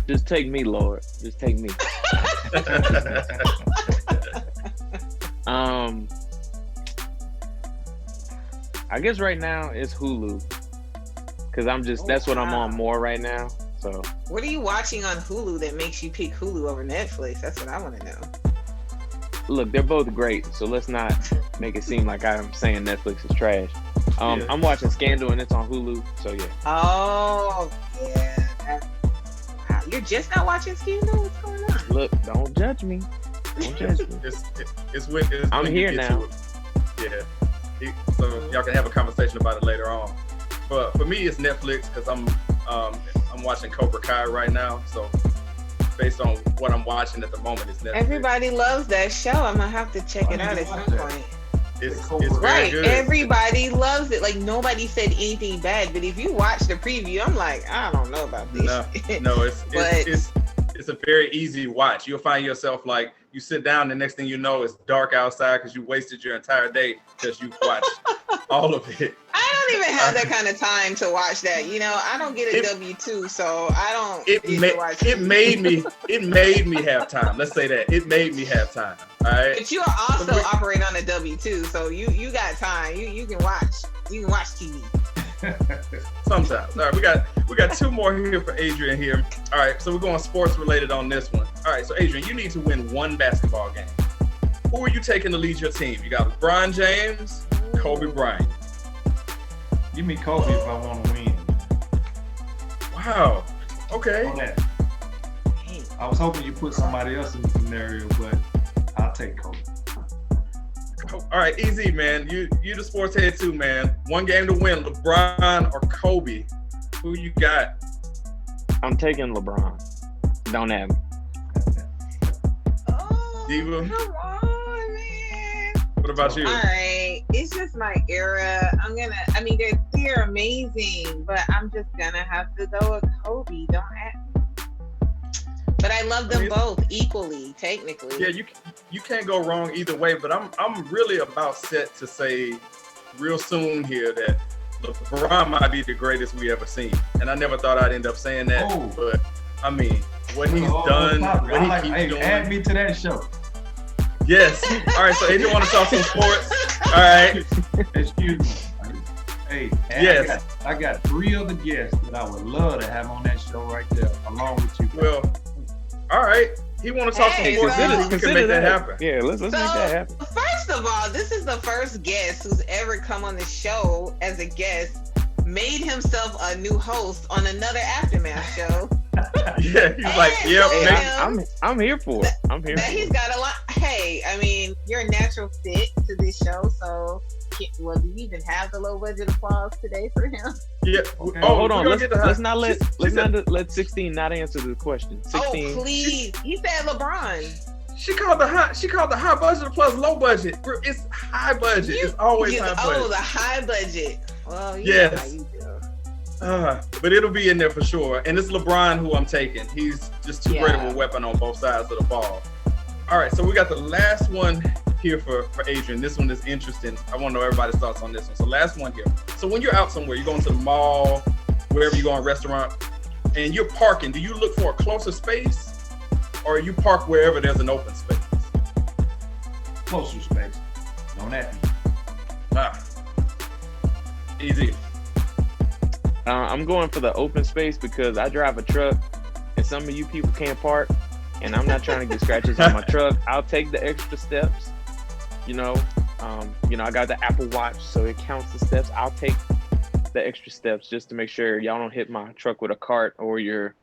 Just take me, Lord. Just take me. I guess right now it's Hulu, cause that's what I'm on more right now. So. What are you watching on Hulu that makes you pick Hulu over Netflix? That's what I want to know. Look, they're both great, so let's not make it seem like I'm saying Netflix is trash. I'm watching Scandal and it's on Hulu, so yeah. Oh, yeah. Wow. You're just not watching Scandal? What's going on? Look, don't judge me. Don't judge me. It's when I'm here now. Yeah. So y'all can have a conversation about it later on. But for me, it's Netflix because I'm watching Cobra Kai right now. So based on what I'm watching at the moment, it's Netflix. Everybody loves that show. I'm gonna have to check it out at some point. It's right. very good. Everybody loves it. Like nobody said anything bad, but if you watch the preview, I'm like, I don't know about this. No, it's a very easy watch. You'll find yourself like you sit down, the next thing you know, it's dark outside because you wasted your entire day because you watched all of it. I don't even have that kind of time to watch that. I don't get a W-2, so I don't. It made me have time. Let's say that it made me have time. All right. But you are also operate on a W-2, so you got time. You can watch. You can watch TV. Sometimes. All right, we got two more here for Adrian here. All right, so we're going sports related on this one. All right, so Adrian, you need to win one basketball game. Who are you taking to lead your team? You got LeBron James, Kobe Bryant. Give me Kobe if I want to win. Wow. Okay. I was hoping you put somebody else in the scenario, but I'll take Kobe. All right, easy, man. You the sports head too, man. One game to win, LeBron or Kobe. Who you got? I'm taking LeBron. Don't have him. Oh, Diva? come on, man. What about you? All right. It's just my era. They're amazing, but I'm just gonna have to go with Kobe. Don't have. But I love them both equally, technically. Yeah, you can't go wrong either way. But I'm really about set to say real soon here that LeBron might be the greatest we ever seen. And I never thought I'd end up saying that. Oh. But I mean, what he's done, what he keeps doing. Add me to that show. Yes. All right. So Adrian want to talk some sports. All right. Excuse me. Hey, yes. I got 3 other guests that I would love to have on that show right there, along with you. Well, all right. He want to talk some sports. We can make that happen. Yeah, let's make that happen. First of all, this is the first guest who's ever come on the show as a guest, made himself a new host on another Aftermath show. Yeah, he's like, yeah, I'm here for it. I'm here. He's got a lot. Hey, I mean, you're a natural fit to this show, so. Well, do you even have the low budget applause today for him? Yeah. Okay. Hold on. Let's not let 16 not answer the question. 16. Oh, please. He said LeBron. She called the high budget plus low budget. It's high budget. It's always high budget. Oh, the high budget. Well, yes. You know but it'll be in there for sure. And it's Lebron who I'm taking. He's just too great of a weapon on both sides of the ball. All right, so we got the last one here for Adrian. This one is interesting. I want to know everybody's thoughts on this one. So last one here. So when you're out somewhere, you're going to the mall, wherever you go, a restaurant, and you're parking, do you look for a closer space, or you park wherever there's an open space? Closer space. Don't that be. Easy. I'm going for the open space because I drive a truck, and some of you people can't park, and I'm not trying to get scratches on my truck. I'll take the extra steps. I got the Apple Watch, so it counts the steps. I'll take the extra steps just to make sure y'all don't hit my truck with a cart or your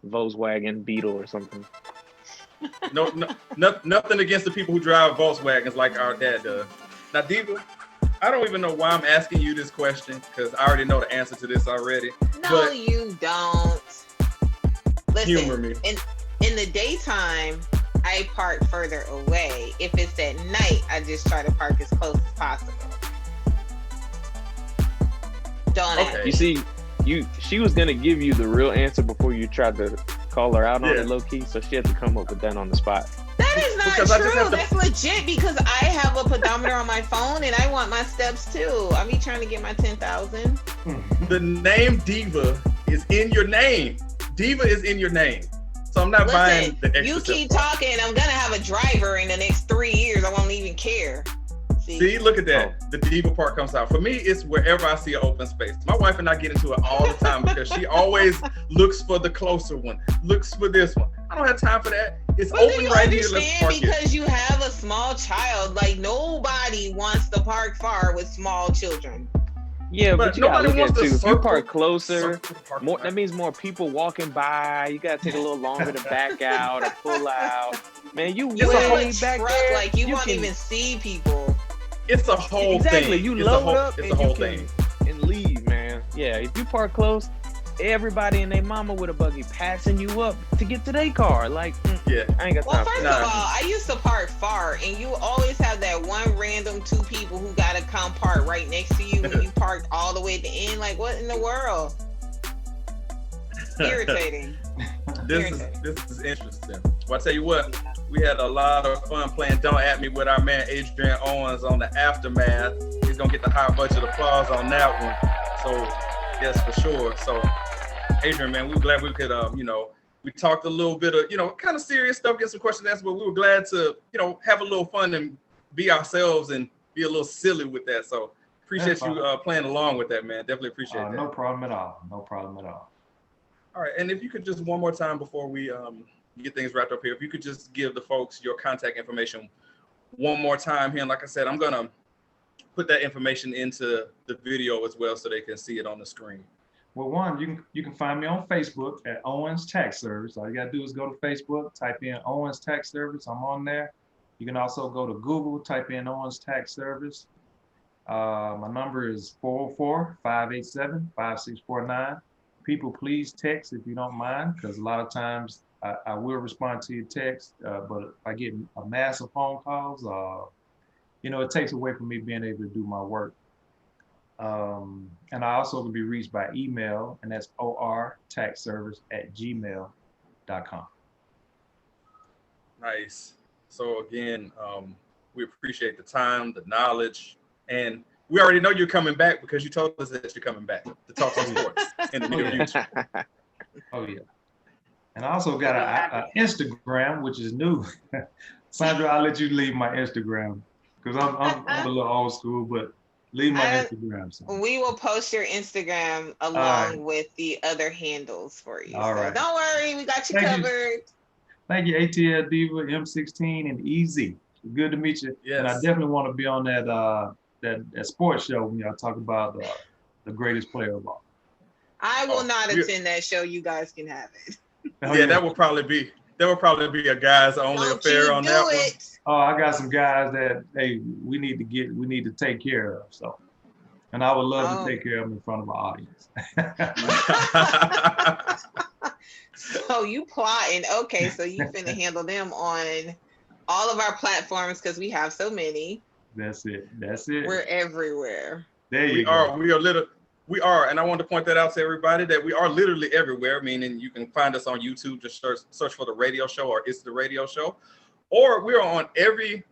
Volkswagen Beetle or something. No, nothing against the people who drive Volkswagens like our dad does. Now, Diva, I don't even know why I'm asking you this question because I already know the answer to this already. No, you don't. Listen, humor me. In the daytime, I park further away. If it's at night, I just try to park as close as possible. Don't You see, she was gonna give you the real answer before you tried to call her out on it low key, so she had to come up with that on the spot. That is not true. That's legit because I have a pedometer on my phone and I want my steps too. I be trying to get my 10,000. The name Diva is in your name. Diva is in your name. So I'm not buying the extra. You keep talking, I'm gonna have a driver in the next 3 years. I won't even care. See, look at that. The Diva part comes out. For me, it's wherever I see an open space. My wife and I get into it all the time because she always looks for the closer one, looks for this one. I don't have time for that. It's open right here. Let's park because you have a small child. Like nobody wants to park far with small children. Yeah, but you gotta look at too. If you park closer, that means more people walking by. You gotta take a little longer to back out or pull out. Man, you way back there. Like you won't even see people. It's a whole thing. Exactly. You load up and leave, man. Yeah, if you park close, everybody and their mama with a buggy passing you up to get to their car. Like, I ain't got time. Well, first of all, I used to park far, and you always have that one random two people who gotta come park right next to you when you parked all the way at the end. Like, what in the world? Irritating. This is interesting. Well, I tell you what, we had a lot of fun playing Don't At Me with our man Adrian Owens on the Aftermath. He's gonna get the high budget applause on that one. So yes, for sure. So Adrian, man, we're glad we could we talked a little bit of, kind of serious stuff, get some questions answered, but we were glad to, have a little fun and be ourselves and be a little silly with that. So appreciate you playing along with that, man. Definitely appreciate that. No problem at all. No problem at all. All right, and if you could just one more time before we get things wrapped up here, if you could just give the folks your contact information one more time here. And like I said, I'm gonna put that information into the video as well so they can see it on the screen. Well, you can find me on Facebook at Owens Tax Service. All you gotta do is go to Facebook, type in Owens Tax Service. I'm on there. You can also go to Google, type in Owens Tax Service. My number is 404-587-5649. People, please text if you don't mind, because a lot of times I will respond to your text, but if I get a mass of phone calls, it takes away from me being able to do my work. And I also can be reached by email, and that's ortaxservice@gmail.com. Nice. So again, we appreciate the time, the knowledge, and we already know you're coming back because you told us that you're coming back to talk some sports in the near future. Oh yeah. And I also got an Instagram, which is new. Sandra, I'll let you leave my Instagram because I'm a little old school, but leave my Instagram. So. We will post your Instagram along with the other handles for you. All right. Don't worry, we got you covered. Thank you, ATL Diva, M16, and Easy. Good to meet you. Yes. And I definitely want to be on that sports show when y'all talk about the greatest player of all. I will not attend that show. You guys can have it. That would probably be a guys only affair on that one. Oh, I got some guys that we need to take care of. So, and I would love to take care of them in front of our audience. So you plotting. Okay, so you finna handle them on all of our platforms because we have so many. That's it. That's it. We're everywhere. There you go. We are, and I want to point that out to everybody that we are literally everywhere, meaning you can find us on YouTube, just search for The Radio Show or It's The Radio Show, or we're on every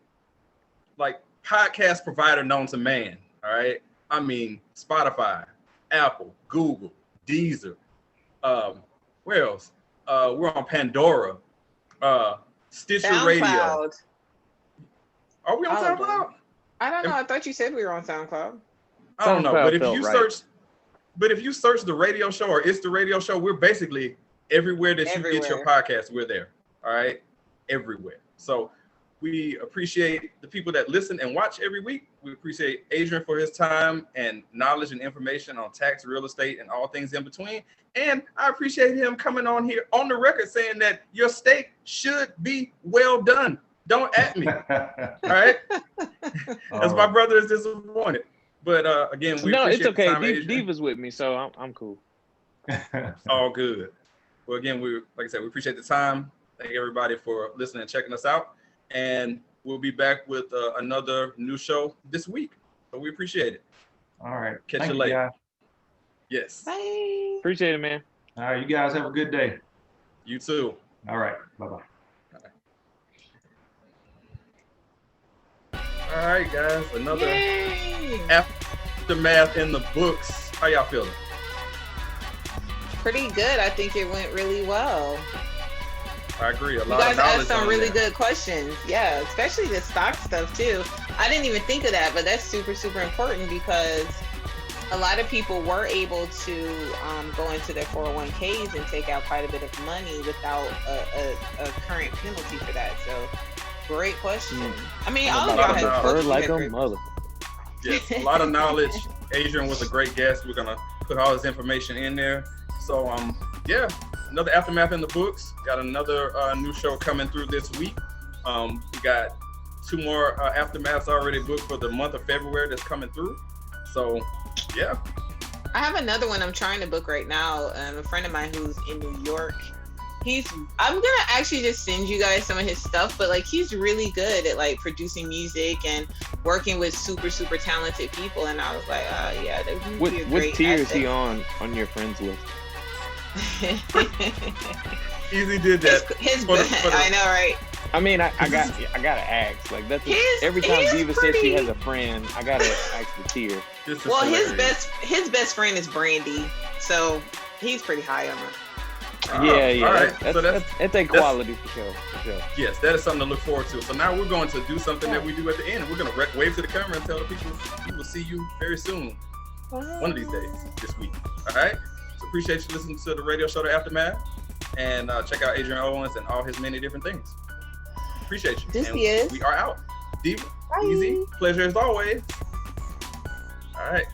podcast provider known to man, all right? I mean, Spotify, Apple, Google, Deezer, where else? We're on Pandora, Stitcher SoundCloud. Radio. Are we on SoundCloud? I don't know. I thought you said we were on SoundCloud. I don't know, but if you right. search The Radio Show or It's The Radio Show, we're basically everywhere that you get your podcast. We're there. All right, everywhere. So we appreciate the people that listen and watch every week. We appreciate Adrian for his time and knowledge and information on tax, real estate, and all things in between. And I appreciate him coming on here on the record saying that your steak should be well done. Don't at me. All right. As my brother is disappointed. But again, we appreciate it's okay. the time, Diva's with me, so I'm cool. All good. Well, again, like I said, we appreciate the time. Thank everybody for listening and checking us out. And we'll be back with another new show this week. So we appreciate it. All right. Catch you later. Guys. Yes. Bye. Appreciate it, man. All right. You guys have a good day. You too. All right. Bye-bye. All right, guys. Another aftermath in the books. How y'all feeling? Pretty good. I think it went really well. I agree. You guys asked some really good questions. Yeah, especially the stock stuff too. I didn't even think of that, but that's super, super important because a lot of people were able to go into their 401ks and take out quite a bit of money without a current penalty for that. So great question. I mean, all of y'all had like a mother. Yes, a lot of knowledge. Adrian was a great guest. We're gonna put all his information in there. So yeah, another aftermath in the books. Got another new show coming through this week. We got 2 more aftermaths already booked for the month of February that's coming through. So yeah. I have another one I'm trying to book right now. A friend of mine who's in New York. I'm gonna actually just send you guys some of his stuff, but he's really good at producing music and working with super, super talented people. And I was like, yeah, that would be a great what tier is asset. he on your friends list? Easy did that. I know, right? I mean, I gotta ask. That's every time Diva says she has a friend, I gotta ask the tier. Well, his best friend is Brandy, so he's pretty high on her. Yeah. All right. That's a quality for sure. Yes, that is something to look forward to. So now we're going to do something that we do at the end. We're going to wave to the camera and tell the people we will see you very soon. One of these days, this week. All right. So appreciate you listening to the radio show, The Aftermath, and check out Adrian Owens and all his many different things. Appreciate you. We are out. Diva, easy, pleasure as always. All right.